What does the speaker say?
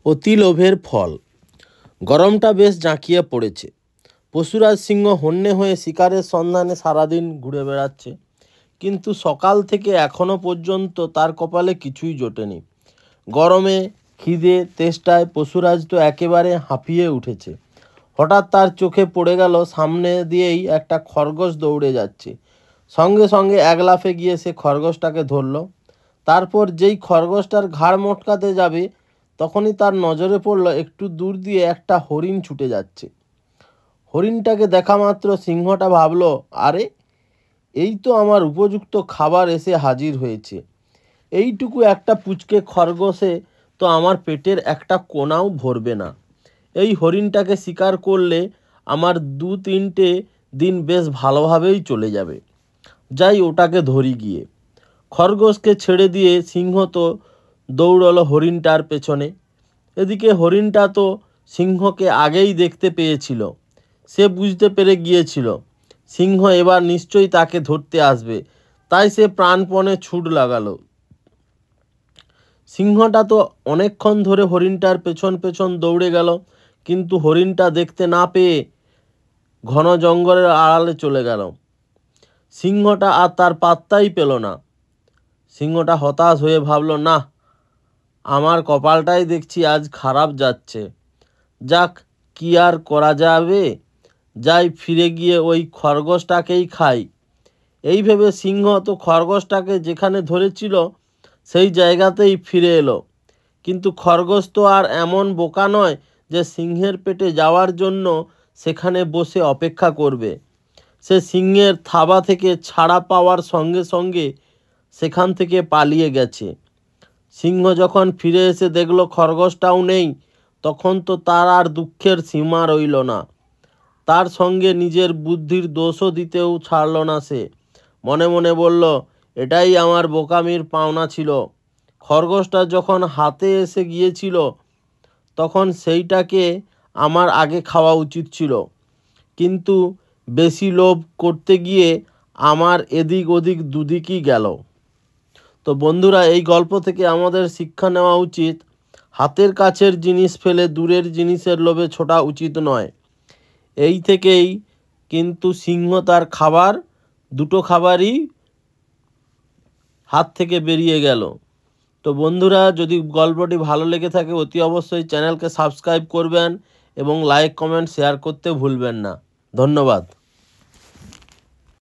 অতি লোভের ফল। গরমটা বেশ জাঁকিয়ে পড়েছে। পশুরাজ সিংহ হন্যে হয়ে শিকারের সন্ধানে সারাদিন ঘুরে বেড়াচ্ছে, কিন্তু সকাল থেকে এখনো পর্যন্ত তার কপালে কিছুই জোটেনি। গরমে, খিদে, তেষ্টায় পশুরাজ তো একেবারে হাঁপিয়ে উঠেছে। হঠাৎ তার চোখে পড়ে গেল সামনে দিয়েই একটা খরগোশ দৌড়ে যাচ্ছে। সঙ্গে সঙ্গে এক লাফে গিয়ে সে খরগোশটাকে ধরল। তারপর যেই খরগোশটার ঘাড় মটকাতে যাবে, তখনই তার নজরে পড়ল একটু দূর দিয়ে একটা হরিণ ছুটে যাচ্ছে। হরিণটাকে দেখা মাত্র সিংহটা ভাবল, আরে, এই তো আমার উপযুক্ত খাবার এসে হাজির হয়েছে। এইটুকু একটা পুচকে খরগোশে তো আমার পেটের একটা কোনাও ভরবে না। এই হরিণটাকে শিকার করলে আমার 2-3টে দিন বেশ ভালোভাবেই চলে যাবে। যাই, ওটাকে ধরি গিয়ে। খরগোশকে ছেড়ে দিয়ে সিংহ তো দৌড়লো হরিণটার পেছনে। এদিকে হরিণটা তো সিংহকে আগেই দেখতে পেয়েছিল। সে বুঝতে পেরে গিয়েছিল সিংহ এবার নিশ্চয়ই তাকে ধরতে আসবে, তাই সে প্রাণপণে ছুট লাগালো। সিংহটা তো অনেকক্ষণ ধরে হরিণটার পেছন পেছন দৌড়ে গেল, কিন্তু হরিণটা দেখতে না পেয়ে ঘন জঙ্গলের আড়ালে চলে গেল। সিংহটা আর তার পাত্তাই পেল না। সিংহটা হতাশ হয়ে ভাবল, না, আমার কপালটাই দেখছি আজ খারাপ যাচ্ছে। যাক, কি আর করা যাবে, যাই ফিরে গিয়ে ওই খরগোশটাকেই খাই। এই ভেবে সিংহ তো খরগোশটাকে যেখানে ধরেছিল সেই জায়গাতেই ফিরে এলো। কিন্তু খরগোশ তো আর এমন বোকা নয় যে সিংহের পেটে যাওয়ার জন্য সেখানে বসে অপেক্ষা করবে। সে সিংহের থাবা থেকে ছাড়া পাওয়ার সঙ্গে সঙ্গে সেখান থেকে পালিয়ে গেছে। সিংহ যখন ফিরে এসে দেখলো খরগোশটাও নেই, তখন তো তার আর দুঃখের সীমা রইল না। তার সঙ্গে নিজের বুদ্ধির দোষও দিতেও ছাড়ল না সে। মনে মনে বলল, এটাই আমার বোকামির পাওনা ছিল। খরগোশটা যখন হাতে এসে গিয়েছিল, তখন সেইটাকে আমার আগে খাওয়া উচিত ছিল, কিন্তু বেশি লোভ করতে গিয়ে আমার এদিক ওদিক দুদিকই গেল। তো বন্ধুরা, এই গল্প থেকে আমাদের শিক্ষা নেওয়া উচিত, হাতের কাছের জিনিস ফেলে দূরের জিনিসের লোভে ছোটা উচিত নয়। এই থেকেই কিন্তু সিংহ তার দুটো খাবারই হাত থেকে বেরিয়ে গেল। তো বন্ধুরা, যদি গল্পটি ভালো লেগে থাকে অতি অবশ্যই চ্যানেলকে সাবস্ক্রাইব করবেন এবং লাইক, কমেন্ট, শেয়ার করতে ভুলবেন না। ধন্যবাদ।